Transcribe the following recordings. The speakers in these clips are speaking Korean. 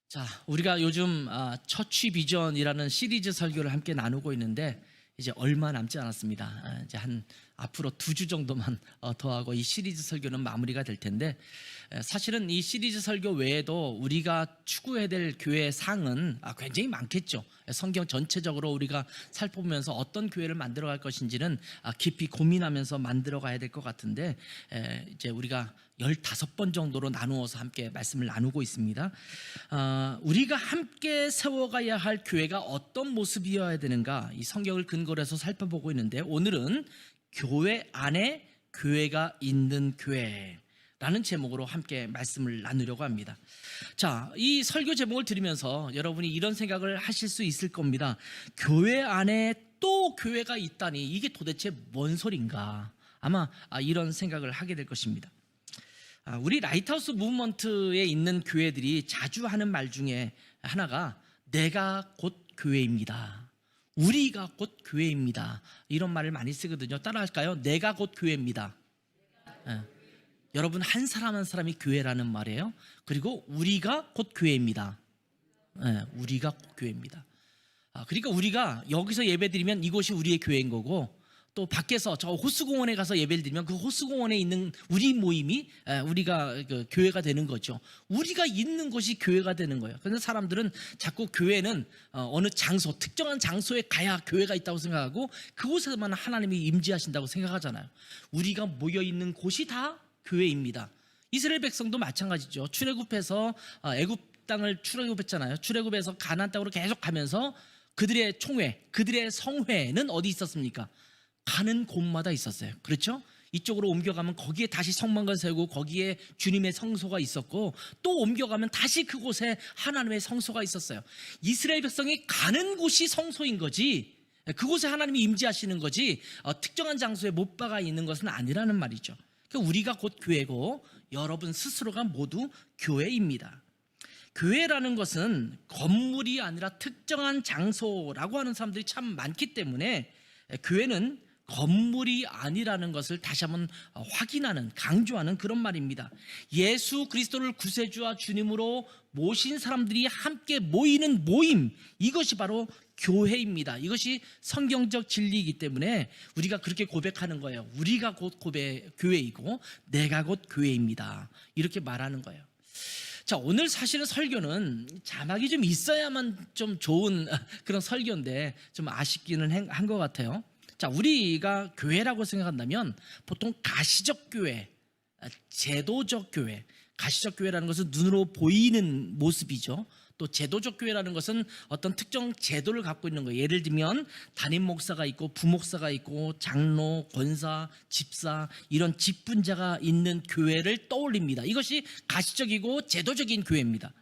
자, 우리가 요즘 처취 비전이라는 시리즈 설교를 함께 나누고 있는데 이제 얼마 남지 않았습니다. 이제 한 앞으로 2주 정도만 더하고 이 시리즈 설교는 마무리가 될 텐데, 사실은 이 시리즈 설교 외에도 우리가 추구해야 될 교회의 상은 굉장히 많겠죠. 성경 전체적으로 우리가 살펴보면서 어떤 교회를 만들어갈 것인지는 깊이 고민하면서 만들어가야 될 것 같은데, 이제 우리가 15번 정도로 나누어서 함께 말씀을 나누고 있습니다. 우리가 함께 세워가야 할 교회가 어떤 모습이어야 되는가, 이 성경을 근거로 해서 살펴보고 있는데, 오늘은 교회 안에 교회가 있는 교회라는 제목으로 함께 말씀을 나누려고 합니다. 자, 이 설교 제목을 들으면서 여러분이 이런 생각을 하실 수 있을 겁니다. 교회 안에 또 교회가 있다니 이게 도대체 뭔 소린가? 아마 이런 생각을 하게 될 것입니다. 우리 라이트하우스 무브먼트에 있는 교회들이 자주 하는 말 중에 하나가 내가 곧 교회입니다. 우리가 곧 교회입니다. 이런 말을 많이 쓰거든요. 따라할까요? 내가 곧 교회입니다. 여러분, 한 사람 한 사람이 교회라는 말이에요. 그리고 우리가 곧 교회입니다. 우리가 곧 교회입니다. 그러니까 우리가 여기서 예배드리면 이곳이 우리의 교회인 거고, 또 밖에서 저 호수공원에 가서 예배를 드리면 그 호수공원에 있는 우리 모임이 우리가 그 교회가 되는 거죠. 우리가 있는 곳이 교회가 되는 거예요. 그래서 사람들은 자꾸 교회는 어느 장소, 특정한 장소에 가야 교회가 있다고 생각하고 그곳에만 하나님이 임재하신다고 생각하잖아요. 우리가 모여있는 곳이 다 교회입니다. 이스라엘 백성도 마찬가지죠. 출애굽해서 애굽 땅을 출애굽했잖아요. 출애굽해서 가나안 땅으로 계속 가면서 그들의 총회, 그들의 성회는 어디 있었습니까? 가는 곳마다 있었어요. 그렇죠? 이쪽으로 옮겨가면 거기에 다시 성막을 세우고 거기에 주님의 성소가 있었고, 또 옮겨가면 다시 그곳에 하나님의 성소가 있었어요. 이스라엘 백성이 가는 곳이 성소인 거지, 그곳에 하나님이 임재하시는 거지 특정한 장소에 못 박아 있는 것은 아니라는 말이죠. 그러니까 우리가 곧 교회고 여러분 스스로가 모두 교회입니다. 교회라는 것은 건물이 아니라 특정한 장소라고 하는 사람들이 참 많기 때문에 교회는 건물이 아니라는 것을 다시 한번 확인하는, 강조하는 그런 말입니다. 예수 그리스도를 구세주와 주님으로 모신 사람들이 함께 모이는 모임, 이것이 바로 교회입니다. 이것이 성경적 진리이기 때문에 우리가 그렇게 고백하는 거예요. 우리가 곧 교회이고 내가 곧 교회입니다. 이렇게 말하는 거예요. 자, 오늘 사실은 설교는 자막이 좀 있어야만 좀 좋은 그런 설교인데 좀 아쉽기는 한 것 같아요. 자, 우리가 교회라고 생각한다면 보통 가시적 교회, 제도적 교회, 가시적 교회라는 것은 눈으로 보이는 모습이죠. 또 제도적 교회라는 것은 어떤 특정 제도를 갖고 있는 거예요. 예를 들면 담임 목사가 있고 부목사가 있고 장로, 권사, 집사, 이런 직분자가 있는 교회를 떠올립니다. 이것이 가시적이고 제도적인 교회입니다.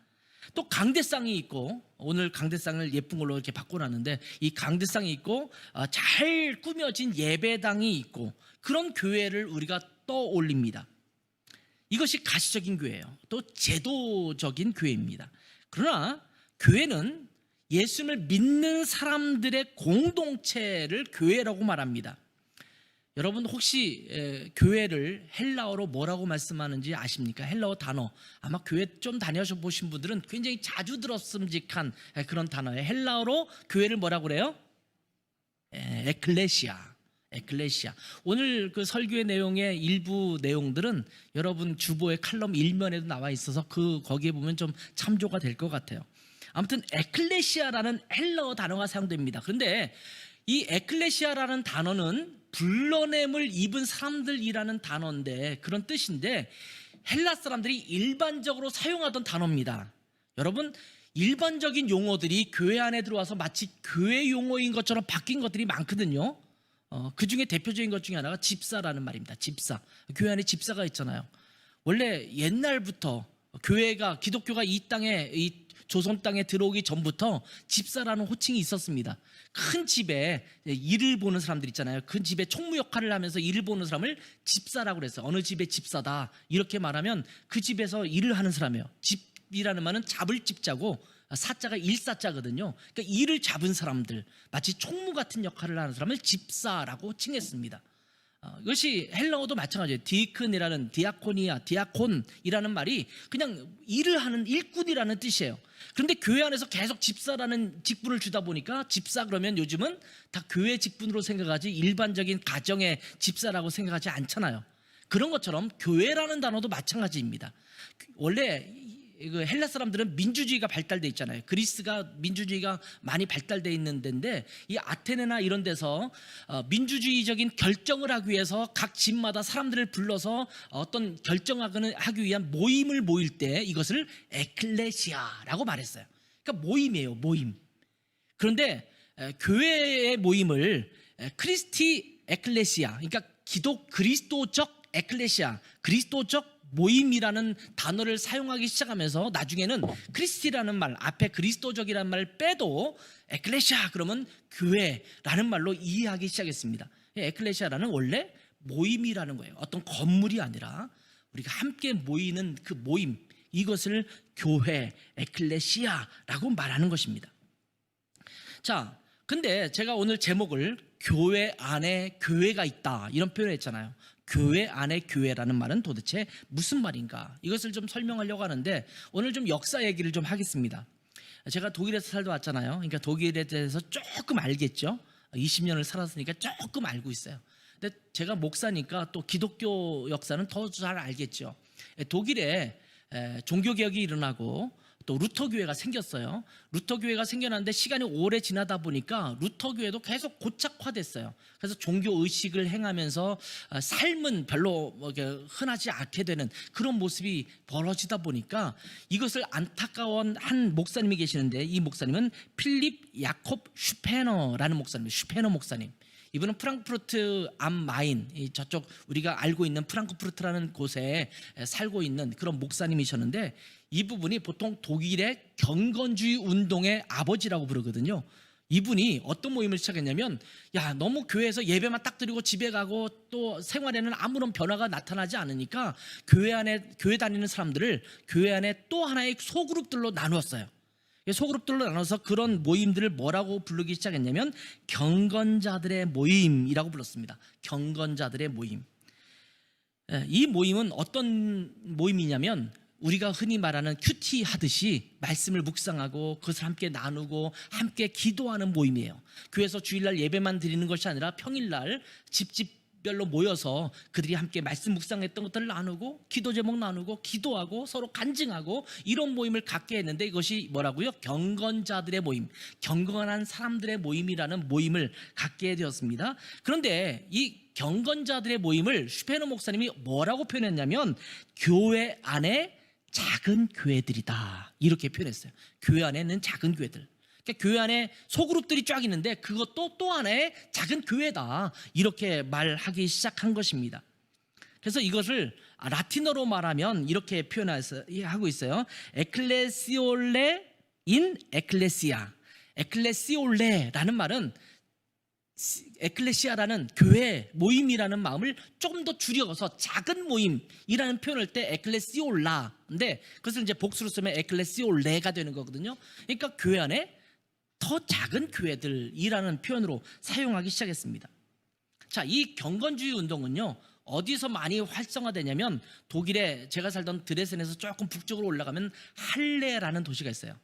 또 강대상이 있고, 오늘 강대상을 예쁜 걸로 이렇게 바꿔놨는데, 이 강대상이 있고 잘 꾸며진 예배당이 있고, 그런 교회를 우리가 떠올립니다. 이것이 가시적인 교회예요. 또 제도적인 교회입니다. 그러나 교회는 예수님을 믿는 사람들의 공동체를 교회라고 말합니다. 여러분 혹시 교회를 헬라어로 뭐라고 말씀하는지 아십니까? 헬라어 단어, 아마 교회 좀 다녀서 보신 분들은 굉장히 자주 들었음직한 그런 단어예요. 헬라어로 교회를 뭐라고 그래요? 에클레시아. 오늘 그 설교의 내용의 일부 내용들은 여러분 주보의 칼럼 1면에도 나와 있어서 거기에 보면 좀 참조가 될 것 같아요. 아무튼 에클레시아라는 헬라어 단어가 사용됩니다. 그런데 이 에클레시아라는 단어는 불러냄을 입은 사람들이라는 단어인데, 그런 뜻인데 헬라 사람들이 일반적으로 사용하던 단어입니다. 여러분, 일반적인 용어들이 교회 안에 들어와서 마치 교회 용어인 것처럼 바뀐 것들이 많거든요. 그 중에 대표적인 것 중에 하나가 집사라는 말입니다. 집사. 교회 안에 집사가 있잖아요. 원래 옛날부터 기독교가 이 땅에, 이 조선 땅에 들어오기 전부터 집사라는 호칭이 있었습니다. 큰 집에 일을 보는 사람들 있잖아요. 큰 집에 총무 역할을 하면서 일을 보는 사람을 집사라고 그랬어요. 어느 집의 집사다, 이렇게 말하면 그 집에서 일을 하는 사람이에요. 집이라는 말은 잡을 집자고 사자가 일사자거든요. 그러니까 일을 잡은 사람들, 마치 총무 같은 역할을 하는 사람을 집사라고 칭했습니다. 이것이 헬라어도 마찬가지예요. 디아콘이라는 디아콘이라는 말이 그냥 일을 하는 일꾼이라는 뜻이에요. 그런데 교회 안에서 계속 집사라는 직분을 주다 보니까 집사 그러면 요즘은 다 교회 직분으로 생각하지 일반적인 가정의 집사라고 생각하지 않잖아요. 그런 것처럼 교회라는 단어도 마찬가지입니다. 원래 헬라 사람들은 민주주의가 발달돼 있잖아요. 그리스가 민주주의가 많이 발달돼 있는 데인데 이 아테네나 이런 데서 민주주의적인 결정을 하기 위해서 각 집마다 사람들을 불러서 어떤 결정하기 위한 모임을 모일 때 이것을 에클레시아라고 말했어요. 그러니까 모임이에요, 모임. 그런데 교회의 모임을 크리스티 에클레시아, 그러니까 그리스도적 에클레시아, 그리스도적 모임이라는 단어를 사용하기 시작하면서 나중에는 크리스티라는 말, 앞에 그리스도적이라는 말 빼도 에클레시아 그러면 교회라는 말로 이해하기 시작했습니다. 에클레시아라는 원래 모임이라는 거예요. 어떤 건물이 아니라 우리가 함께 모이는 그 모임, 이것을 교회, 에클레시아라고 말하는 것입니다. 자, 근데 제가 오늘 제목을 교회 안에 교회가 있다 이런 표현을 했잖아요. 교회 안에 교회라는 말은 도대체 무슨 말인가? 이것을 좀 설명하려고 하는데 오늘 좀 역사 얘기를 좀 하겠습니다. 제가 독일에서 살다 왔잖아요. 그러니까 독일에 대해서 조금 알겠죠. 20년을 살았으니까 조금 알고 있어요. 근데 제가 목사니까 또 기독교 역사는 더 잘 알겠죠. 독일에 종교개혁이 일어나고 또 루터교회가 생겼어요. 루터교회가 생겨났는데 시간이 오래 지나다 보니까 루터교회도 계속 고착화됐어요. 그래서 종교의식을 행하면서 삶은 별로 흔하지 않게 되는 그런 모습이 벌어지다 보니까 이것을 안타까운 한 목사님이 계시는데 이 목사님은 필립 야콥 슈페너라는 목사님입니다. 슈페너 목사님. 이분은 프랑크푸르트 암 마인, 저쪽 우리가 알고 있는 프랑크푸르트라는 곳에 살고 있는 그런 목사님이셨는데 이 부분이 보통 독일의 경건주의 운동의 아버지라고 부르거든요. 이분이 어떤 모임을 시작했냐면 너무 교회에서 예배만 딱 드리고 집에 가고 또 생활에는 아무런 변화가 나타나지 않으니까 교회 다니는 사람들을 교회 안에 또 하나의 소그룹들로 나누었어요. 소그룹들로 나눠서 그런 모임들을 뭐라고 부르기 시작했냐면 경건자들의 모임이라고 불렀습니다. 경건자들의 모임. 이 모임은 어떤 모임이냐면 우리가 흔히 말하는 큐티 하듯이 말씀을 묵상하고 그것을 함께 나누고 함께 기도하는 모임이에요. 교회에서 주일날 예배만 드리는 것이 아니라 평일날 집별로 모여서 그들이 함께 말씀 묵상했던 것들을 나누고 기도 제목 나누고 기도하고 서로 간증하고 이런 모임을 갖게 했는데 이것이 뭐라고요? 경건자들의 모임, 경건한 사람들의 모임이라는 모임을 갖게 되었습니다. 그런데 이 경건자들의 모임을 슈페너 목사님이 뭐라고 표현했냐면 교회 안에 작은 교회들이다 이렇게 표현했어요. 교회 안에 있는 작은 교회들. 그러니까 교회 안에 소그룹들이 쫙 있는데 그것도 또 하나의 작은 교회다 이렇게 말하기 시작한 것입니다. 그래서 이것을 라틴어로 말하면 이렇게 표현하고 있어요. 에클레시올레 인 에클레시아. 에클레시올레라는 말은 에클레시아라는 교회 모임이라는 마음을 조금 더 줄여서 작은 모임이라는 표현을 때 에클레시올라인데 그것을 이제 복수로 쓰면 에클레시올레가 되는 거거든요. 그러니까 교회 안에 더 작은 교회들이라는 표현으로 사용하기 시작했습니다. 자, 이 경건주의 운동은요 어디서 많이 활성화되냐면 독일에 제가 살던 드레센에서 조금 북쪽으로 올라가면 할레라는 도시가 있어요.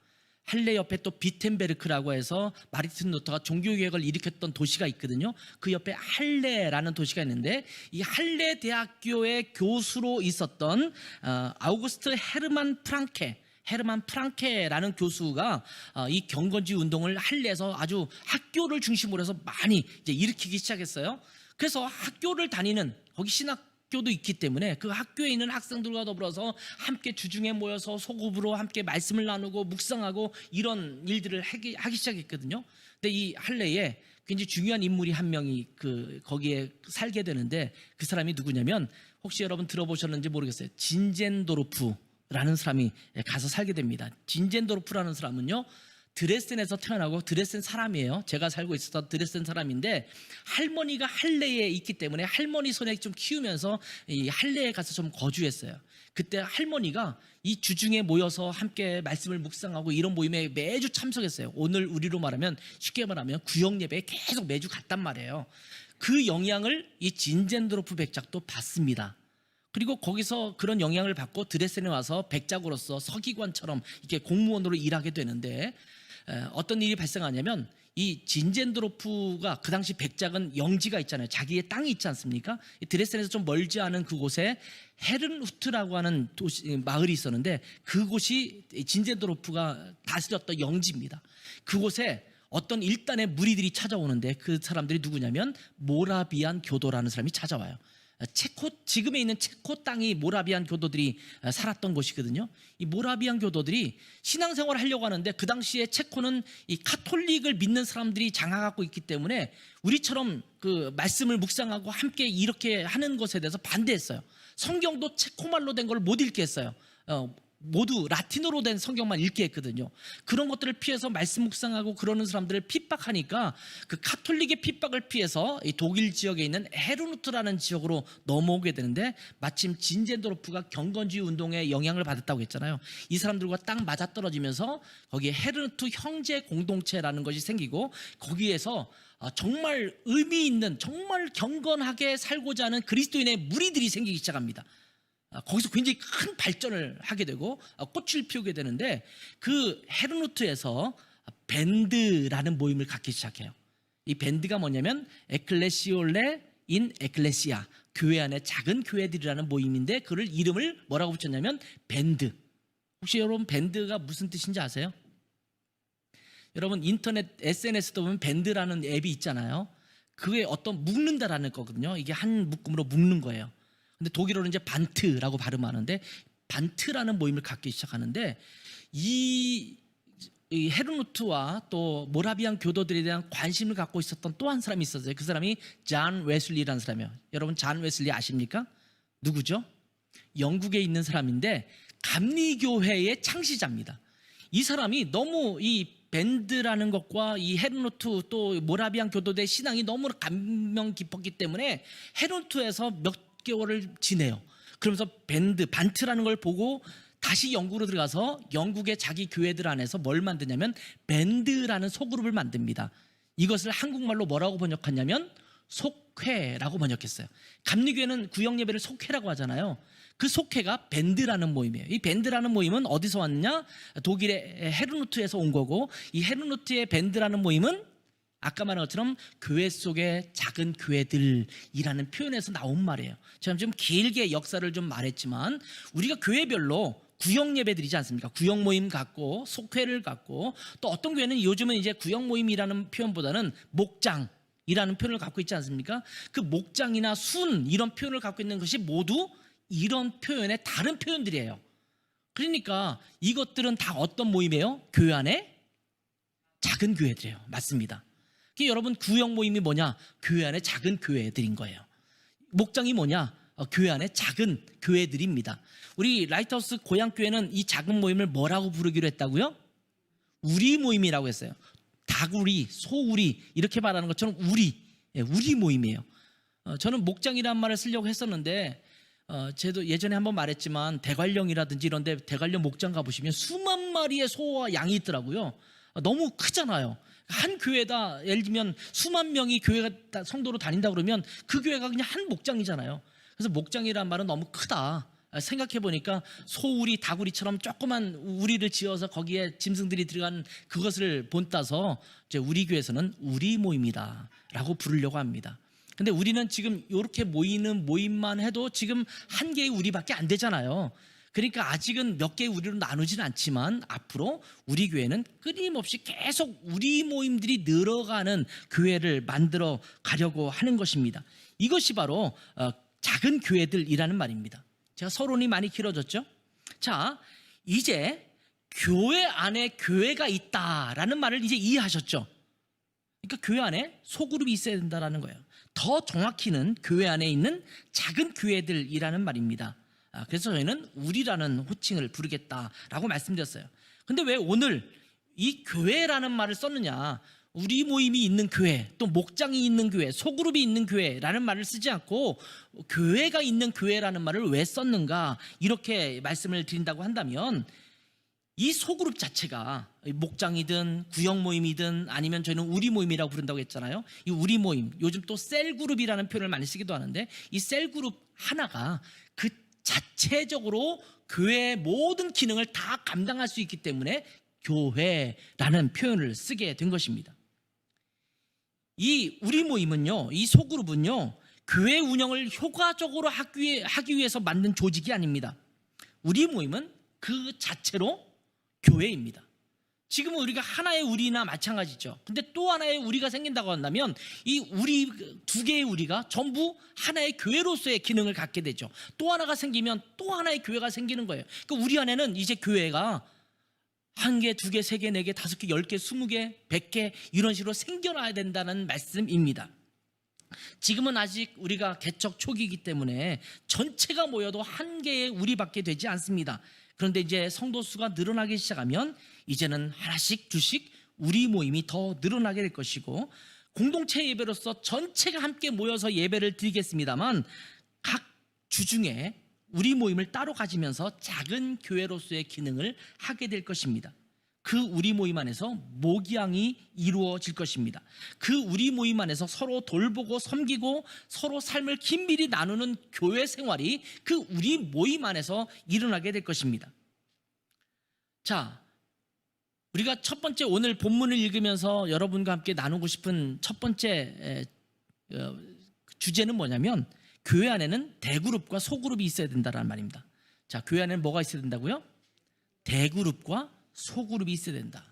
할레 옆에 또 비텐베르크라고 해서 마르틴 루터가 종교개혁을 일으켰던 도시가 있거든요. 그 옆에 할레라는 도시가 있는데 이 할레 대학교의 교수로 있었던 아우구스트 헤르만 프랑케라는 교수가 이 경건주의 운동을 할레에서 아주 학교를 중심으로 해서 많이 이제 일으키기 시작했어요. 그래서 학교를 다니는 거기 신학교도 있기 때문에 그 학교에 있는 학생들과 더불어서 함께 주중에 모여서 소그룹으로 함께 말씀을 나누고 묵상하고 이런 일들을 하기 시작했거든요. 근데 이 할레에 굉장히 중요한 인물이 한 명이 거기에 살게 되는데 그 사람이 누구냐면 혹시 여러분 들어보셨는지 모르겠어요. 진젠도르프라는 사람이 가서 살게 됩니다. 진젠도르프라는 사람은요 드레센에서 태어나고 드레센 사람이에요. 제가 살고 있었던 드레센 사람인데 할머니가 할레에 있기 때문에 할머니 손에 좀 키우면서 이 할레에 가서 좀 거주했어요. 그때 할머니가 이 주중에 모여서 함께 말씀을 묵상하고 이런 모임에 매주 참석했어요. 오늘 우리로 말하면 쉽게 말하면 구역 예배에 계속 매주 갔단 말이에요. 그 영향을 이 진젠도르프 백작도 받습니다. 그리고 거기서 그런 영향을 받고 드레스덴에 와서 백작으로서 서기관처럼 이렇게 공무원으로 일하게 되는데, 어떤 일이 발생하냐면 이 진젠도르프가, 그 당시 백작은 영지가 있잖아요. 자기의 땅이 있지 않습니까? 드레스덴에서 좀 멀지 않은 그곳에 헤른후트라고 하는 마을이 있었는데, 그곳이 진젠도르프가 다스렸던 영지입니다. 그곳에 어떤 일단의 무리들이 찾아오는데, 그 사람들이 누구냐면 모라비안 교도라는 사람이 찾아와요. 체코, 지금에 있는 체코 땅이 모라비안 교도들이 살았던 곳이거든요. 이 모라비안 교도들이 신앙생활을 하려고 하는데, 그 당시에 체코는 이 카톨릭을 믿는 사람들이 장악하고 있기 때문에 우리처럼 그 말씀을 묵상하고 함께 이렇게 하는 것에 대해서 반대했어요. 성경도 체코말로 된 걸 못 읽게 했어요. 모두 라틴어로 된 성경만 읽게 했거든요. 그런 것들을 피해서 말씀 묵상하고 그러는 사람들을 핍박하니까, 그 카톨릭의 핍박을 피해서 이 독일 지역에 있는 헤르누트라는 지역으로 넘어오게 되는데, 마침 진젠도르프가 경건주의 운동에 영향을 받았다고 했잖아요. 이 사람들과 딱 맞아떨어지면서 거기에 헤르누트 형제 공동체라는 것이 생기고, 거기에서 정말 의미 있는, 정말 경건하게 살고자 하는 그리스도인의 무리들이 생기기 시작합니다. 거기서 굉장히 큰 발전을 하게 되고 꽃을 피우게 되는데, 그 헤르누트에서 밴드라는 모임을 갖기 시작해요. 이 밴드가 뭐냐면 에클레시올레 인 에클레시아, 교회 안에 작은 교회들이라는 모임인데, 그를 이름을 뭐라고 붙였냐면 밴드. 혹시 여러분 밴드가 무슨 뜻인지 아세요? 여러분 인터넷 SNS도 보면 밴드라는 앱이 있잖아요. 그게 어떤 묶는다라는 거거든요. 이게 한 묶음으로 묶는 거예요. 근데 독일어는 이제 반트라고 발음하는데, 반트라는 모임을 갖기 시작하는데, 이 헤르누트와 또 모라비안 교도들에 대한 관심을 갖고 있었던 또 한 사람이 있었어요. 그 사람이 잔 웨슬리라는 사람이에요. 여러분 잔 웨슬리 아십니까? 누구죠? 영국에 있는 사람인데 감리교회의 창시자입니다. 이 사람이 너무 이 밴드라는 것과 이 헤르누트 또 모라비안 교도들의 신앙이 너무 감명 깊었기 때문에 헤르누트에서 몇 개월을 지내요. 그러면서 밴드, 반트라는 걸 보고 다시 영국으로 들어가서 영국의 자기 교회들 안에서 뭘 만드냐면 밴드라는 소그룹을 만듭니다. 이것을 한국말로 뭐라고 번역하냐면 속회라고 번역했어요. 감리교회는 구역 예배를 속회라고 하잖아요. 그 속회가 밴드라는 모임이에요. 이 밴드라는 모임은 어디서 왔냐? 독일의 헤르누트에서 온 거고, 이 헤르누트의 밴드라는 모임은 아까 말한 것처럼 교회 속의 작은 교회들이라는 표현에서 나온 말이에요. 제가 좀 길게 역사를 좀 말했지만, 우리가 교회별로 구역 예배드리지 않습니까? 구역 모임 갖고 속회를 갖고, 또 어떤 교회는 요즘은 이제 구역 모임이라는 표현보다는 목장이라는 표현을 갖고 있지 않습니까? 그 목장이나 순 이런 표현을 갖고 있는 것이 모두 이런 표현의 다른 표현들이에요. 그러니까 이것들은 다 어떤 모임이에요? 교회 안에 작은 교회들이에요. 맞습니다. 여러분 구역 모임이 뭐냐? 교회 안에 작은 교회들인 거예요. 목장이 뭐냐? 교회 안에 작은 교회들입니다. 우리 라이트하우스 고향교회는 이 작은 모임을 뭐라고 부르기로 했다고요? 우리 모임이라고 했어요. 다구리, 소우리 이렇게 말하는 것처럼 우리 모임이에요. 저는 목장이라는 말을 쓰려고 했었는데, 저도 예전에 한번 말했지만 대관령이라든지 이런 데 대관령 목장 가보시면 수만 마리의 소와 양이 있더라고요. 너무 크잖아요. 한 교회다, 예를 들면 수만 명이 교회가 성도로 다닌다 그러면 그 교회가 그냥 한 목장이잖아요. 그래서 목장이란 말은 너무 크다. 생각해 보니까 소우리, 다구리처럼 조그만 우리를 지어서 거기에 짐승들이 들어간 그것을 본따서 이제 우리 교회에서는 우리 모임이다라고 부르려고 합니다. 근데 우리는 지금 이렇게 모이는 모임만 해도 지금 한 개의 우리밖에 안 되잖아요. 그러니까 아직은 몇 개의 우리로 나누지는 않지만, 앞으로 우리 교회는 끊임없이 계속 우리 모임들이 늘어가는 교회를 만들어 가려고 하는 것입니다. 이것이 바로 작은 교회들이라는 말입니다. 제가 서론이 많이 길어졌죠? 자, 이제 교회 안에 교회가 있다라는 말을 이제 이해하셨죠? 그러니까 교회 안에 소그룹이 있어야 된다는 거예요. 더 정확히는 교회 안에 있는 작은 교회들이라는 말입니다. 그래서 저희는 우리라는 호칭을 부르겠다라고 말씀드렸어요. 근데 왜 오늘 이 교회라는 말을 썼느냐? 우리 모임이 있는 교회, 또 목장이 있는 교회, 소그룹이 있는 교회라는 말을 쓰지 않고 교회가 있는 교회라는 말을 왜 썼는가? 이렇게 말씀을 드린다고 한다면, 이 소그룹 자체가 목장이든 구역 모임이든 아니면 저희는 우리 모임이라고 부른다고 했잖아요. 이 우리 모임, 요즘 또 셀그룹이라는 표현을 많이 쓰기도 하는데, 이 셀그룹 하나가 그 자체적으로 교회의 모든 기능을 다 감당할 수 있기 때문에 교회라는 표현을 쓰게 된 것입니다. 이 우리 모임은요, 이 소그룹은요, 교회 운영을 효과적으로 하기 위해서 만든 조직이 아닙니다. 우리 모임은 그 자체로 교회입니다. 지금은 우리가 하나의 우리나 마찬가지죠. 근데 또 하나의 우리가 생긴다고 한다면 이 우리 두 개의 우리가 전부 하나의 교회로서의 기능을 갖게 되죠. 또 하나가 생기면 또 하나의 교회가 생기는 거예요. 그러니까 우리 안에는 이제 교회가 한 개, 두 개, 세 개, 네 개, 다섯 개, 10개, 20개, 100개 이런 식으로 생겨나야 된다는 말씀입니다. 지금은 아직 우리가 개척 초기이기 때문에 전체가 모여도 한 개의 우리밖에 되지 않습니다. 그런데 이제 성도 수가 늘어나기 시작하면 이제는 하나씩 둘씩 우리 모임이 더 늘어나게 될 것이고, 공동체 예배로서 전체가 함께 모여서 예배를 드리겠습니다만 각 주중에 우리 모임을 따로 가지면서 작은 교회로서의 기능을 하게 될 것입니다. 그 우리 모임 안에서 목양이 이루어질 것입니다. 그 우리 모임 안에서 서로 돌보고 섬기고 서로 삶을 긴밀히 나누는 교회 생활이 그 우리 모임 안에서 일어나게 될 것입니다. 자, 우리가 첫 번째 오늘 본문을 읽으면서 여러분과 함께 나누고 싶은 첫 번째 주제는 뭐냐면, 교회 안에는 대그룹과 소그룹이 있어야 된다는 말입니다. 자, 교회 안에는 뭐가 있어야 된다고요? 대그룹과 소그룹이 있어야 된다.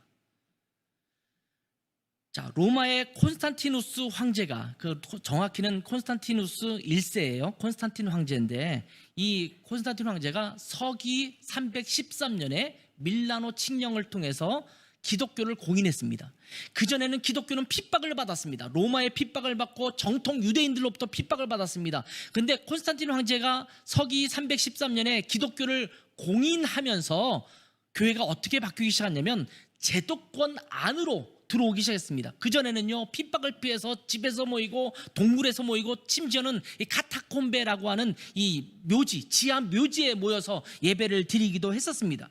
자, 로마의 콘스탄티누스 황제가, 정확히는 콘스탄티누스 1세예요. 콘스탄틴 황제인데, 이 콘스탄틴 황제가 서기 313년에 밀라노 칙령을 통해서 기독교를 공인했습니다. 그전에는 기독교는 핍박을 받았습니다. 로마의 핍박을 받고 정통 유대인들로부터 핍박을 받았습니다. 근데 콘스탄틴 황제가 서기 313년에 기독교를 공인하면서 교회가 어떻게 바뀌기 시작했냐면 제도권 안으로 들어오기 시작했습니다. 그전에는요, 핍박을 피해서 집에서 모이고 동굴에서 모이고 심지어는 이 카타콤베라고 하는 이 묘지, 지하 묘지에 모여서 예배를 드리기도 했었습니다.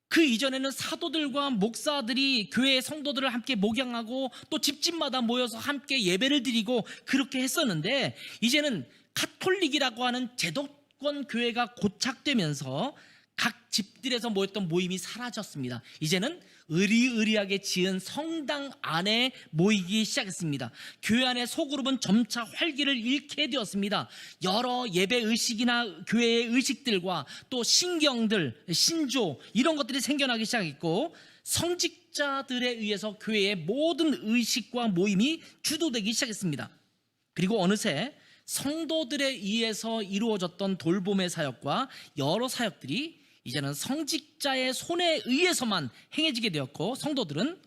그 이전에는 사도들과 목사들이 교회의 성도들을 함께 목양하고 또 집집마다 모여서 함께 예배를 드리고 그렇게 했었는데, 이제는 카톨릭이라고 하는 제도권 교회가 고착되면서 각 집들에서 모였던 모임이 사라졌습니다. 이제는 으리으리하게 지은 성당 안에 모이기 시작했습니다. 교회 안의 소그룹은 점차 활기를 잃게 되었습니다. 여러 예배 의식이나 교회의 의식들과 또 신경들, 신조 이런 것들이 생겨나기 시작했고, 성직자들에 의해서 교회의 모든 의식과 모임이 주도되기 시작했습니다. 그리고 어느새 성도들에 의해서 이루어졌던 돌봄의 사역과 여러 사역들이 이제는 성직자의 손에 의해서만 행해지게 되었고, 성도들은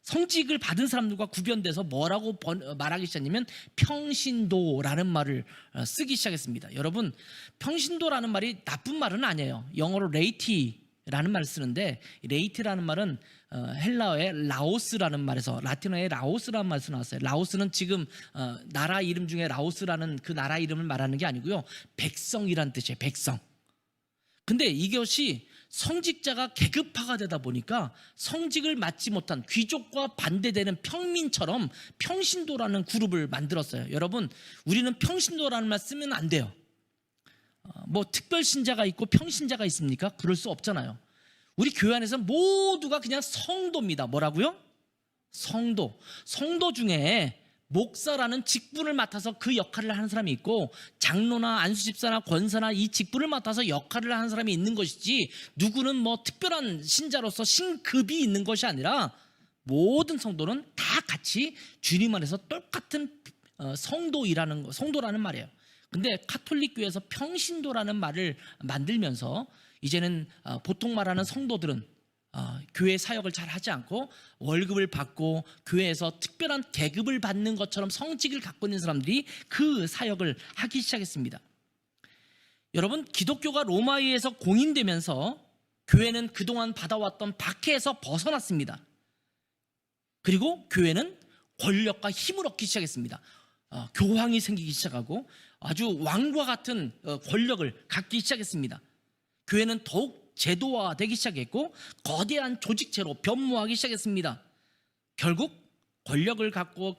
성직을 받은 사람들과 구별돼서 뭐라고 말하기 시작하냐면 평신도라는 말을 쓰기 시작했습니다. 여러분, 평신도라는 말이 나쁜 말은 아니에요. 영어로 레이티라는 말을 쓰는데, 레이티라는 말은 헬라어의 라오스라는 말에서, 라틴어의 라오스라는 말에서 나왔어요. 라오스는 지금 나라 이름 중에 라오스라는 그 나라 이름을 말하는 게 아니고요, 백성이란 뜻이에요. 백성. 근데 이것이 성직자가 계급화가 되다 보니까 성직을 맡지 못한 귀족과 반대되는 평민처럼 평신도라는 그룹을 만들었어요. 여러분, 우리는 평신도라는 말 쓰면 안 돼요. 뭐 특별신자가 있고 평신자가 있습니까? 그럴 수 없잖아요. 우리 교회 안에서 모두가 그냥 성도입니다. 뭐라고요? 성도. 성도 중에 목사라는 직분을 맡아서 그 역할을 하는 사람이 있고, 장로나 안수집사나 권사나 이 직분을 맡아서 역할을 하는 사람이 있는 것이지, 누구는 뭐 특별한 신자로서 신급이 있는 것이 아니라 모든 성도는 다 같이 주님 안에서 똑같은 성도라는 말이에요. 근데 카톨릭 교회에서 평신도라는 말을 만들면서 이제는 보통 말하는 성도들은 교회 사역을 잘 하지 않고 월급을 받고 교회에서 특별한 계급을 받는 것처럼 성직을 갖고 있는 사람들이 그 사역을 하기 시작했습니다. 여러분, 기독교가 로마에 의해서 공인되면서 교회는 그동안 받아왔던 박해에서 벗어났습니다. 그리고 교회는 권력과 힘을 얻기 시작했습니다. 교황이 생기기 시작하고 아주 왕과 같은 권력을 갖기 시작했습니다. 교회는 더욱 제도화되기 시작했고 거대한 조직체로 변모하기 시작했습니다. 결국 권력을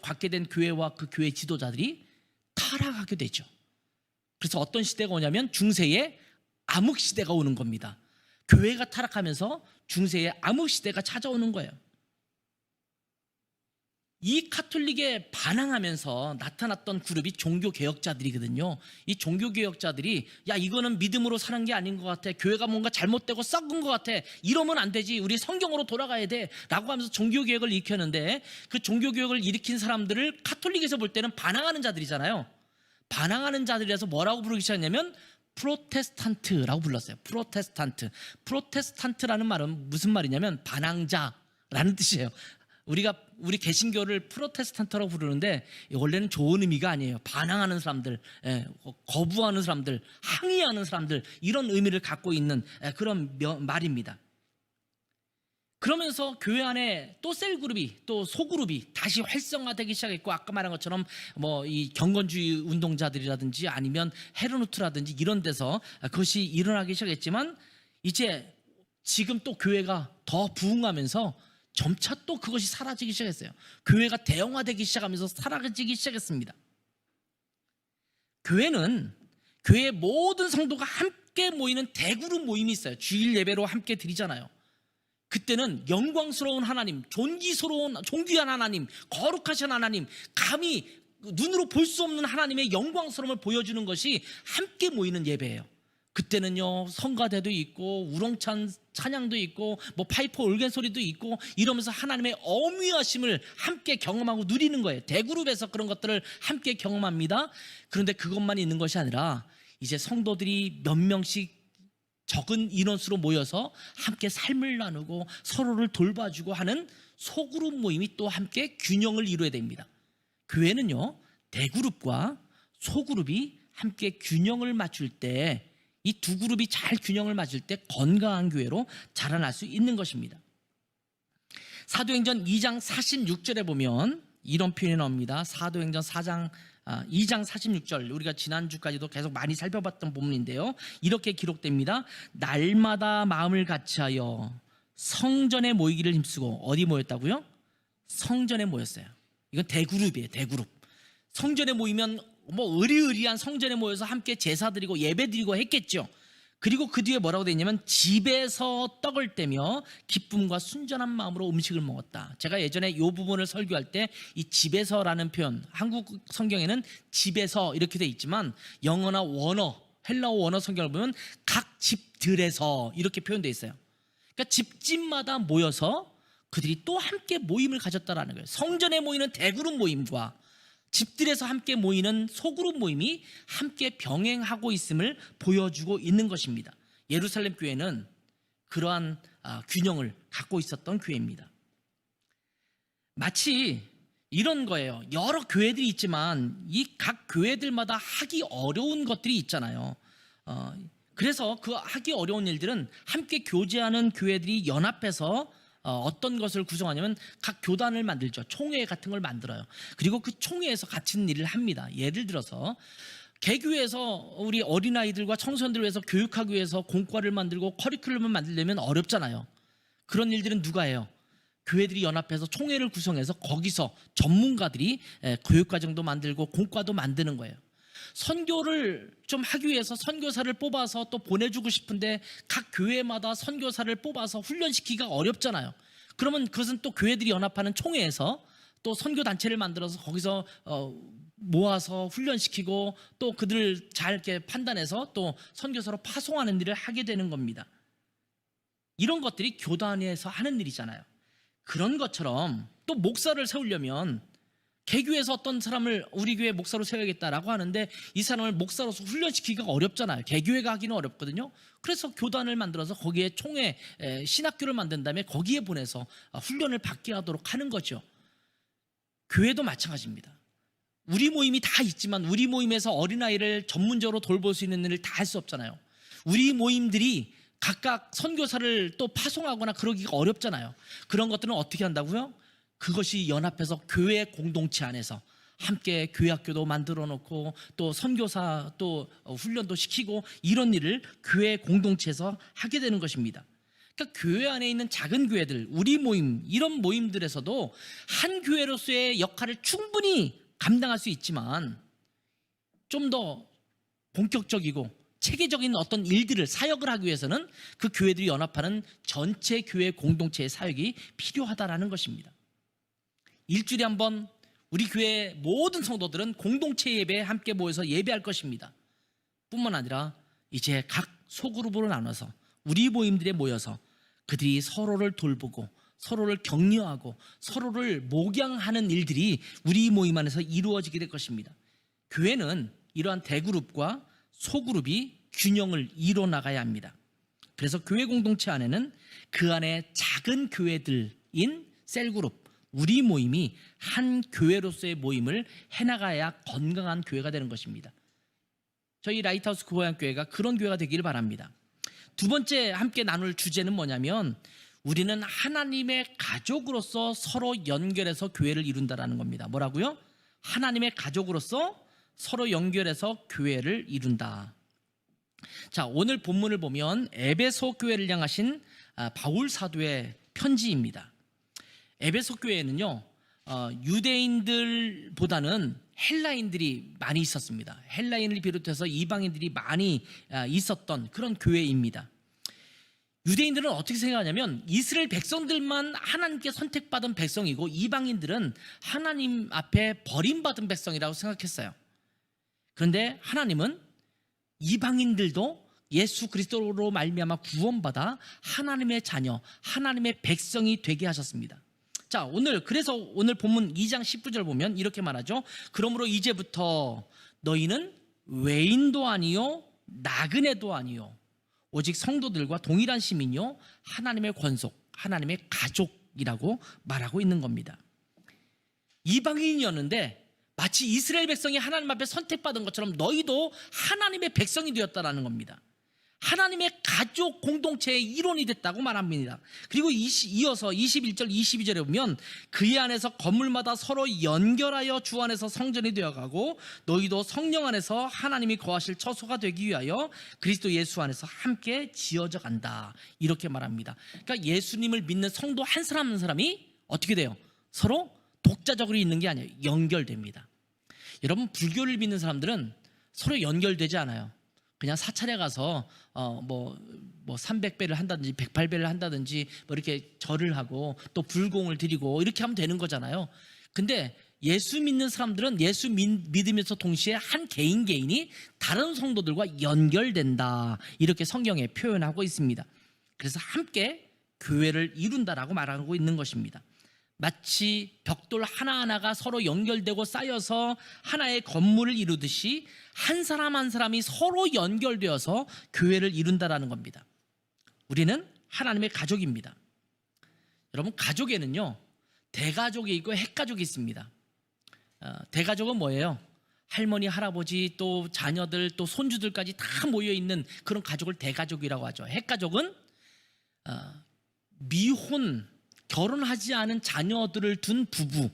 갖게 된 교회와 그 교회 지도자들이 타락하게 되죠. 그래서 어떤 시대가 오냐면 중세의 암흑 시대가 오는 겁니다. 교회가 타락하면서 중세의 암흑 시대가 찾아오는 거예요. 이 카톨릭에 반항하면서 나타났던 그룹이 종교개혁자들이거든요. 이 종교개혁자들이 야 이거는 믿음으로 사는 게 아닌 것 같아, 교회가 뭔가 잘못되고 썩은 것 같아, 이러면 안 되지, 우리 성경으로 돌아가야 돼 라고 하면서 종교개혁을 일으켰는데, 그 종교개혁을 일으킨 사람들을 카톨릭에서 볼 때는 반항하는 자들이잖아요. 반항하는 자들이라서 뭐라고 부르기 시작했냐면 프로테스탄트라고 불렀어요. 프로테스탄트라는 말은 무슨 말이냐면 반항자라는 뜻이에요. 우리 개신교를 프로테스탄트라고 부르는데 원래는 좋은 의미가 아니에요. 반항하는 사람들, 거부하는 사람들, 항의하는 사람들, 이런 의미를 갖고 있는 그런 말입니다. 그러면서 교회 안에 또 셀그룹이, 또 소그룹이 다시 활성화되기 시작했고, 아까 말한 것처럼 뭐 이 경건주의 운동자들이라든지 아니면 헤르누트라든지 이런 데서 그것이 일어나기 시작했지만, 이제 지금 또 교회가 더 부흥하면서 점차 또 그것이 사라지기 시작했어요. 교회가 대형화되기 시작하면서 사라지기 시작했습니다. 교회는 교회의 모든 성도가 함께 모이는 대그룹 모임이 있어요. 주일 예배로 함께 드리잖아요. 그때는 영광스러운 하나님, 존귀한 하나님, 거룩하신 하나님, 감히 눈으로 볼 수 없는 하나님의 영광스러움을 보여주는 것이 함께 모이는 예배예요. 그때는요 성가대도 있고 우렁찬 찬양도 있고 뭐 파이프 올겐 소리도 있고 이러면서 하나님의 어미하심을 함께 경험하고 누리는 거예요. 대그룹에서 그런 것들을 함께 경험합니다. 그런데 그것만 있는 것이 아니라 이제 성도들이 몇 명씩 적은 인원수로 모여서 함께 삶을 나누고 서로를 돌봐주고 하는 소그룹 모임이 또 함께 균형을 이루어야 됩니다. 교회는요 대그룹과 소그룹이 함께 균형을 맞출 때, 이 두 그룹이 잘 균형을 맞을 때 건강한 교회로 자라날 수 있는 것입니다. 사도행전 2장 46절에 보면 이런 표현이 나옵니다. 사도행전 2장 46절, 우리가 지난주까지도 계속 많이 살펴봤던 본문인데요, 이렇게 기록됩니다. 날마다 마음을 같이하여 성전에 모이기를 힘쓰고. 어디 모였다고요? 성전에 모였어요. 이건 대그룹이에요. 대그룹. 성전에 모이면 뭐 의리의리한 성전에 모여서 함께 제사 드리고 예배 드리고 했겠죠. 그리고 그 뒤에 뭐라고 되어 있냐면 집에서 떡을 떼며 기쁨과 순전한 마음으로 음식을 먹었다. 제가 예전에 이 부분을 설교할 때 이 집에서라는 표현, 한국 성경에는 집에서 이렇게 되어 있지만 영어나 원어, 헬라어 원어 성경을 보면 각 집들에서 이렇게 표현되어 있어요. 그러니까 집집마다 모여서 그들이 또 함께 모임을 가졌다라는 거예요. 성전에 모이는 대그룹 모임과 집들에서 함께 모이는 소그룹 모임이 함께 병행하고 있음을 보여주고 있는 것입니다. 예루살렘 교회는 그러한 균형을 갖고 있었던 교회입니다. 마치 이런 거예요. 여러 교회들이 있지만 이 각 교회들마다 하기 어려운 것들이 있잖아요. 그래서 그 하기 어려운 일들은 함께 교제하는 교회들이 연합해서 어떤 것을 구성하냐면 각 교단을 만들죠. 총회 같은 걸 만들어요. 그리고 그 총회에서 같은 일을 합니다. 예를 들어서 개교에서 우리 어린아이들과 청소년들을 위해서 교육하기 위해서 공과를 만들고 커리큘럼을 만들려면 어렵잖아요. 그런 일들은 누가 해요? 교회들이 연합해서 총회를 구성해서 거기서 전문가들이 교육과정도 만들고 공과도 만드는 거예요. 선교를 좀 하기 위해서 선교사를 뽑아서 또 보내주고 싶은데 각 교회마다 선교사를 뽑아서 훈련시키기가 어렵잖아요. 그러면 그것은 또 교회들이 연합하는 총회에서 또 선교단체를 만들어서 거기서 모아서 훈련시키고 또 그들을 잘 이렇게 판단해서 또 선교사로 파송하는 일을 하게 되는 겁니다. 이런 것들이 교단에서 하는 일이잖아요. 그런 것처럼 또 목사를 세우려면 개교에서 어떤 사람을 우리 교회 목사로 세워야겠다라고 하는데 이 사람을 목사로서 훈련시키기가 어렵잖아요. 개교회가 하기는 어렵거든요. 그래서 교단을 만들어서 거기에 총회 신학교를 만든 다음에 거기에 보내서 훈련을 받게 하도록 하는 거죠. 교회도 마찬가지입니다. 우리 모임이 다 있지만 우리 모임에서 어린아이를 전문적으로 돌볼 수 있는 일을 다 할 수 없잖아요. 우리 모임들이 각각 선교사를 또 파송하거나 그러기가 어렵잖아요. 그런 것들은 어떻게 한다고요? 그것이 연합해서 교회 공동체 안에서 함께 교회 학교도 만들어 놓고 또 선교사 또 훈련도 시키고 이런 일을 교회 공동체에서 하게 되는 것입니다. 그러니까 교회 안에 있는 작은 교회들, 우리 모임, 이런 모임들에서도 한 교회로서의 역할을 충분히 감당할 수 있지만 좀 더 본격적이고 체계적인 어떤 일들을, 사역을 하기 위해서는 그 교회들이 연합하는 전체 교회 공동체의 사역이 필요하다라는 것입니다. 일주일에 한 번 우리 교회 모든 성도들은 공동체 예배에 함께 모여서 예배할 것입니다. 뿐만 아니라 이제 각 소그룹으로 나눠서 우리 모임들에 모여서 그들이 서로를 돌보고 서로를 격려하고 서로를 목양하는 일들이 우리 모임 안에서 이루어지게 될 것입니다. 교회는 이러한 대그룹과 소그룹이 균형을 이뤄 나가야 합니다. 그래서 교회 공동체 안에는 그 안에 작은 교회들인 셀그룹, 우리 모임이 한 교회로서의 모임을 해나가야 건강한 교회가 되는 것입니다. 저희 라이트하우스 구호양교회가 그런 교회가 되기를 바랍니다. 두 번째 함께 나눌 주제는 뭐냐면 우리는 하나님의 가족으로서 서로 연결해서 교회를 이룬다라는 겁니다. 뭐라고요? 하나님의 가족으로서 서로 연결해서 교회를 이룬다. 자, 오늘 본문을 보면 에베소 교회를 향하신 바울 사도의 편지입니다. 에베소 교회에는요, 유대인들보다는 헬라인들이 많이 있었습니다. 헬라인을 비롯해서 이방인들이 많이 있었던 그런 교회입니다. 유대인들은 어떻게 생각하냐면 이스라엘 백성들만 하나님께 선택받은 백성이고 이방인들은 하나님 앞에 버림받은 백성이라고 생각했어요. 그런데 하나님은 이방인들도 예수 그리스도로 말미암아 구원받아 하나님의 자녀, 하나님의 백성이 되게 하셨습니다. 자, 그래서 오늘 본문 2장 19절 보면 이렇게 말하죠. 그러므로 이제부터 너희는 외인도 아니요 나그네도 아니요 오직 성도들과 동일한 시민이요 하나님의 권속, 하나님의 가족이라고 말하고 있는 겁니다. 이방인이었는데 마치 이스라엘 백성이 하나님 앞에 선택받은 것처럼 너희도 하나님의 백성이 되었다라는 겁니다. 하나님의 가족 공동체의 일원이 됐다고 말합니다. 그리고 이어서 21절 22절에 보면 그의 안에서 건물마다 서로 연결하여 주 안에서 성전이 되어가고 너희도 성령 안에서 하나님이 거하실 처소가 되기 위하여 그리스도 예수 안에서 함께 지어져 간다, 이렇게 말합니다. 그러니까 예수님을 믿는 성도 한 사람 한 사람이 어떻게 돼요? 서로 독자적으로 있는 게 아니에요. 연결됩니다. 여러분, 불교를 믿는 사람들은 서로 연결되지 않아요. 그냥 사찰에 가서 300배를 한다든지 108배를 한다든지 뭐 이렇게 절을 하고 또 불공을 드리고 이렇게 하면 되는 거잖아요. 근데 예수 믿는 사람들은 예수 믿으면서 동시에 한 개인이 다른 성도들과 연결된다, 이렇게 성경에 표현하고 있습니다. 그래서 함께 교회를 이룬다라고 말하고 있는 것입니다. 마치 벽돌 하나하나가 서로 연결되고 쌓여서 하나의 건물을 이루듯이 한 사람 한 사람이 서로 연결되어서 교회를 이룬다라는 겁니다. 우리는 하나님의 가족입니다. 여러분, 가족에는요 대가족이 있고 핵가족이 있습니다. 대가족은 뭐예요? 할머니, 할아버지, 또 자녀들, 또 손주들까지 다 모여있는 그런 가족을 대가족이라고 하죠. 핵가족은 미혼, 결혼하지 않은 자녀들을 둔 부부,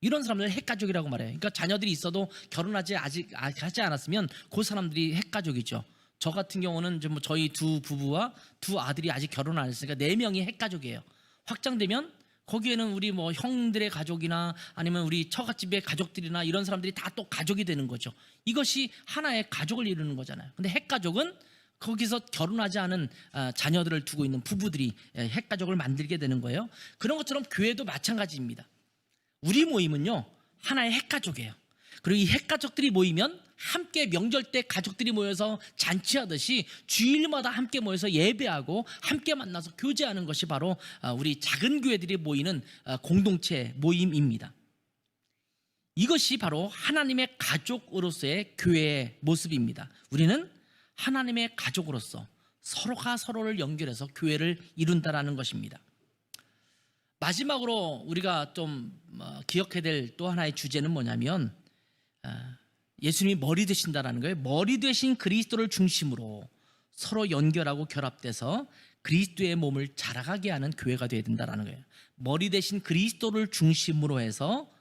이런 사람들을 핵가족이라고 말해요. 그러니까 자녀들이 있어도 결혼하지 아직 하지 않았으면 그 사람들이 핵가족이죠. 저 같은 경우는 저희 두 부부와 두 아들이 아직 결혼 안 했으니까 4명이 핵가족이에요. 확장되면 거기에는 우리 형들의 가족이나 아니면 우리 처갓집의 가족들이나 이런 사람들이 다 또 가족이 되는 거죠. 이것이 하나의 가족을 이루는 거잖아요. 근데 핵가족은 거기서 결혼하지 않은 자녀들을 두고 있는 부부들이 핵가족을 만들게 되는 거예요. 그런 것처럼 교회도 마찬가지입니다. 우리 모임은요 하나의 핵가족이에요. 그리고 이 핵가족들이 모이면 함께 명절 때 가족들이 모여서 잔치하듯이 주일마다 함께 모여서 예배하고 함께 만나서 교제하는 것이 바로 우리 작은 교회들이 모이는 공동체 모임입니다. 이것이 바로 하나님의 가족으로서의 교회의 모습입니다. 우리는 하나님의 가족으로서 서로가 서로를 연결해서 교회를 이룬다라는 것입니다. 마지막으로 우리가 좀 기억해야 될 또 하나의 주제는 뭐냐면 예수님이 머리 되신다라는 거예요. 머리 되신 그리스도를 중심으로 서로 연결하고 결합돼서 그리스도의 몸을 자라가게 하는 교회가 되어야 된다라는 거예요. 머리 되신 그리스도를 중심으로 해서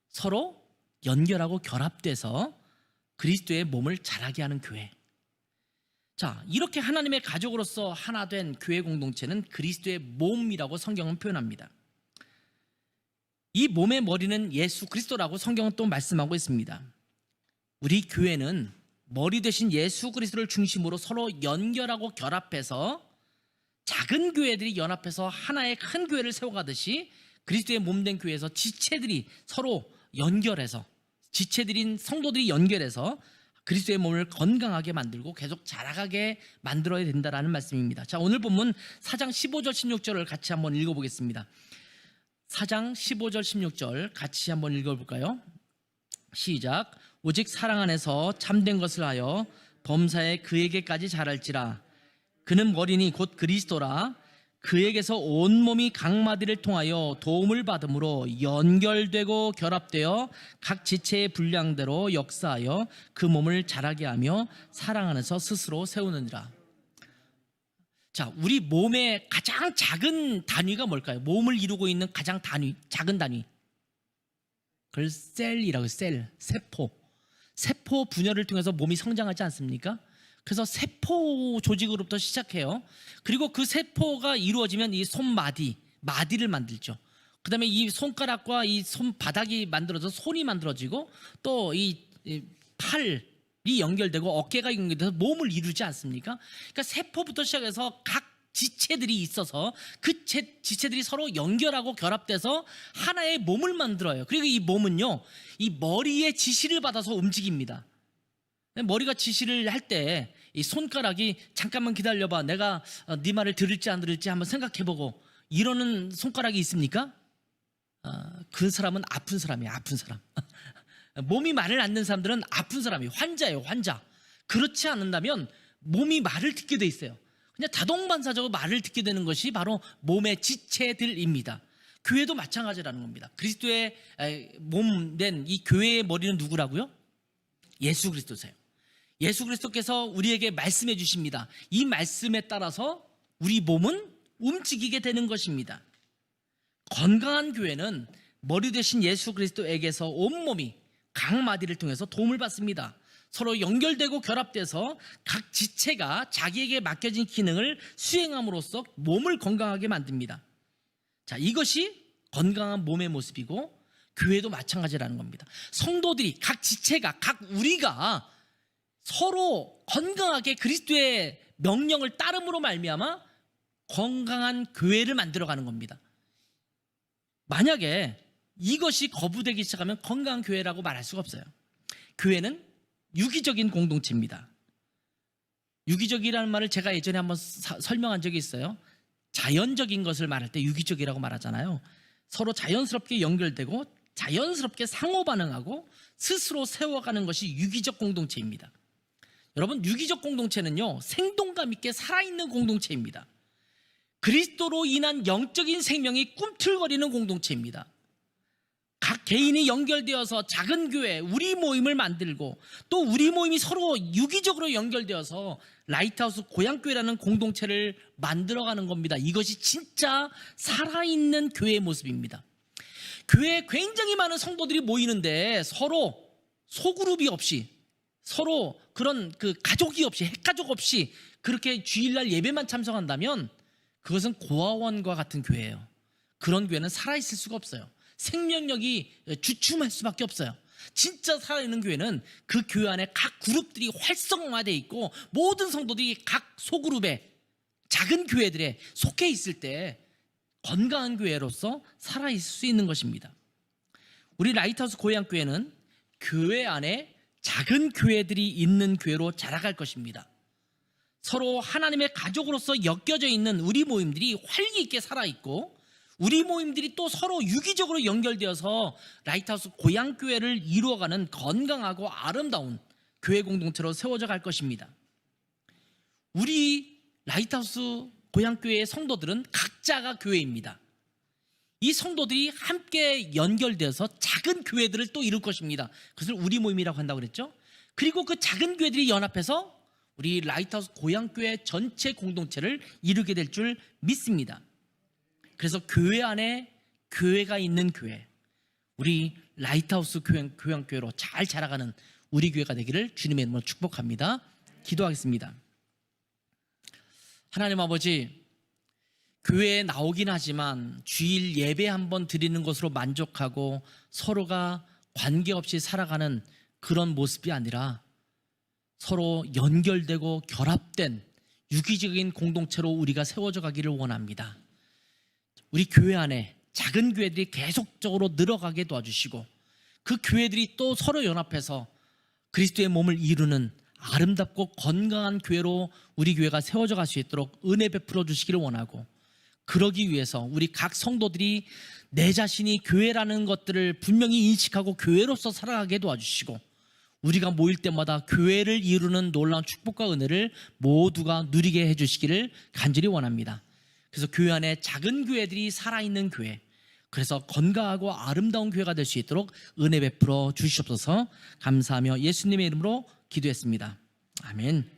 서로 연결하고 결합돼서 그리스도의 몸을 자라게 하는 교회. 자, 이렇게 하나님의 가족으로서 하나 된 교회 공동체는 그리스도의 몸이라고 성경은 표현합니다. 이 몸의 머리는 예수 그리스도라고 성경은 또 말씀하고 있습니다. 우리 교회는 머리 대신 예수 그리스도를 중심으로 서로 연결하고 결합해서 작은 교회들이 연합해서 하나의 큰 교회를 세워가듯이 그리스도의 몸된 교회에서 지체들이 서로 연결해서, 지체들인 성도들이 연결해서 그리스도의 몸을 건강하게 만들고 계속 자라가게 만들어야 된다라는 말씀입니다. 자, 오늘 본문 4장 15절 16절을 같이 한번 읽어보겠습니다. 4장 15절 16절 같이 한번 읽어볼까요? 시작. 오직 사랑 안에서 참된 것을 하여 범사에 그에게까지 자랄지라. 그는 머리니 곧 그리스도라. 그에게서 온몸이 각 마디를 통하여 도움을 받음으로 연결되고 결합되어 각 지체의 분량대로 역사하여 그 몸을 자라게 하며 사랑 안에서 스스로 세우느니라. 자, 우리 몸의 가장 작은 단위가 뭘까요? 몸을 이루고 있는 가장 작은 단위. 그걸 셀이라고 해요. 세포. 세포 분열을 통해서 몸이 성장하지 않습니까? 그래서 세포 조직으로부터 시작해요. 그리고 그 세포가 이루어지면 이 마디를 만들죠. 그 다음에 이 손가락과 이 손바닥이 만들어져 손이 만들어지고 또 이 팔이 연결되고 어깨가 연결돼서 몸을 이루지 않습니까? 그러니까 세포부터 시작해서 각 지체들이 있어서 그 지체들이 서로 연결하고 결합돼서 하나의 몸을 만들어요. 그리고 이 몸은요, 이 머리의 지시를 받아서 움직입니다. 머리가 지시를 할 때 이 손가락이 잠깐만 기다려봐, 내가 네 말을 들을지 안 들을지 한번 생각해보고 이러는 손가락이 있습니까? 그 사람은 아픈 사람이에요. 아픈 사람. 몸이 말을 안 듣는 사람들은 아픈 사람이에요. 환자예요. 환자. 그렇지 않는다면 몸이 말을 듣게 돼 있어요. 그냥 자동반사적으로 말을 듣게 되는 것이 바로 몸의 지체들입니다. 교회도 마찬가지라는 겁니다. 그리스도의 몸된 이 교회의 머리는 누구라고요? 예수 그리스도세요. 예수 그리스도께서 우리에게 말씀해 주십니다. 이 말씀에 따라서 우리 몸은 움직이게 되는 것입니다. 건강한 교회는 머리 대신 예수 그리스도에게서 온몸이 각 마디를 통해서 도움을 받습니다. 서로 연결되고 결합돼서 각 지체가 자기에게 맡겨진 기능을 수행함으로써 몸을 건강하게 만듭니다. 자, 이것이 건강한 몸의 모습이고 교회도 마찬가지라는 겁니다. 성도들이 각 지체가 각 우리가 서로 건강하게 그리스도의 명령을 따름으로 말미암아 건강한 교회를 만들어가는 겁니다. 만약에 이것이 거부되기 시작하면 건강한 교회라고 말할 수가 없어요. 교회는 유기적인 공동체입니다. 유기적이라는 말을 제가 예전에 한번 설명한 적이 있어요. 자연적인 것을 말할 때 유기적이라고 말하잖아요. 서로 자연스럽게 연결되고 자연스럽게 상호 반응하고 스스로 세워가는 것이 유기적 공동체입니다. 여러분, 유기적 공동체는요, 생동감 있게 살아있는 공동체입니다. 그리스도로 인한 영적인 생명이 꿈틀거리는 공동체입니다. 각 개인이 연결되어서 작은 교회, 우리 모임을 만들고 또 우리 모임이 서로 유기적으로 연결되어서 라이트하우스 고향교회라는 공동체를 만들어가는 겁니다. 이것이 진짜 살아있는 교회의 모습입니다. 교회에 굉장히 많은 성도들이 모이는데 서로 소그룹이 없이, 서로 그런 가족이 없이, 핵가족 없이 그렇게 주일날 예배만 참석한다면 그것은 고아원과 같은 교회예요. 그런 교회는 살아있을 수가 없어요. 생명력이 주춤할 수밖에 없어요. 진짜 살아있는 교회는 그 교회 안에 각 그룹들이 활성화되어 있고 모든 성도들이 각 소그룹에, 작은 교회들에 속해 있을 때 건강한 교회로서 살아있을 수 있는 것입니다. 우리 라이트하우스 고향교회는 교회 안에 작은 교회들이 있는 교회로 자라갈 것입니다. 서로 하나님의 가족으로서 엮여져 있는 우리 모임들이 활기 있게 살아있고 우리 모임들이 또 서로 유기적으로 연결되어서 라이트하우스 고향교회를 이루어가는 건강하고 아름다운 교회 공동체로 세워져 갈 것입니다. 우리 라이트하우스 고향교회의 성도들은 각자가 교회입니다. 이 성도들이 함께 연결되어서 작은 교회들을 또 이룰 것입니다. 그것을 우리 모임이라고 한다고 그랬죠. 그리고 그 작은 교회들이 연합해서 우리 라이트하우스 고향교회 전체 공동체를 이루게 될 줄 믿습니다. 그래서 교회 안에 교회가 있는 교회, 우리 라이트하우스 교양교회로 잘 자라가는 우리 교회가 되기를 주님의 이름으로 축복합니다. 기도하겠습니다. 하나님 아버지, 교회에 나오긴 하지만 주일 예배 한번 드리는 것으로 만족하고 서로가 관계없이 살아가는 그런 모습이 아니라 서로 연결되고 결합된 유기적인 공동체로 우리가 세워져 가기를 원합니다. 우리 교회 안에 작은 교회들이 계속적으로 늘어가게 도와주시고 그 교회들이 또 서로 연합해서 그리스도의 몸을 이루는 아름답고 건강한 교회로 우리 교회가 세워져 갈 수 있도록 은혜 베풀어 주시기를 원하고, 그러기 위해서 우리 각 성도들이 내 자신이 교회라는 것들을 분명히 인식하고 교회로서 살아가게 도와주시고, 우리가 모일 때마다 교회를 이루는 놀라운 축복과 은혜를 모두가 누리게 해주시기를 간절히 원합니다. 그래서 교회 안에 작은 교회들이 살아있는 교회, 그래서 건강하고 아름다운 교회가 될 수 있도록 은혜 베풀어 주시옵소서. 감사하며 예수님의 이름으로 기도했습니다. 아멘.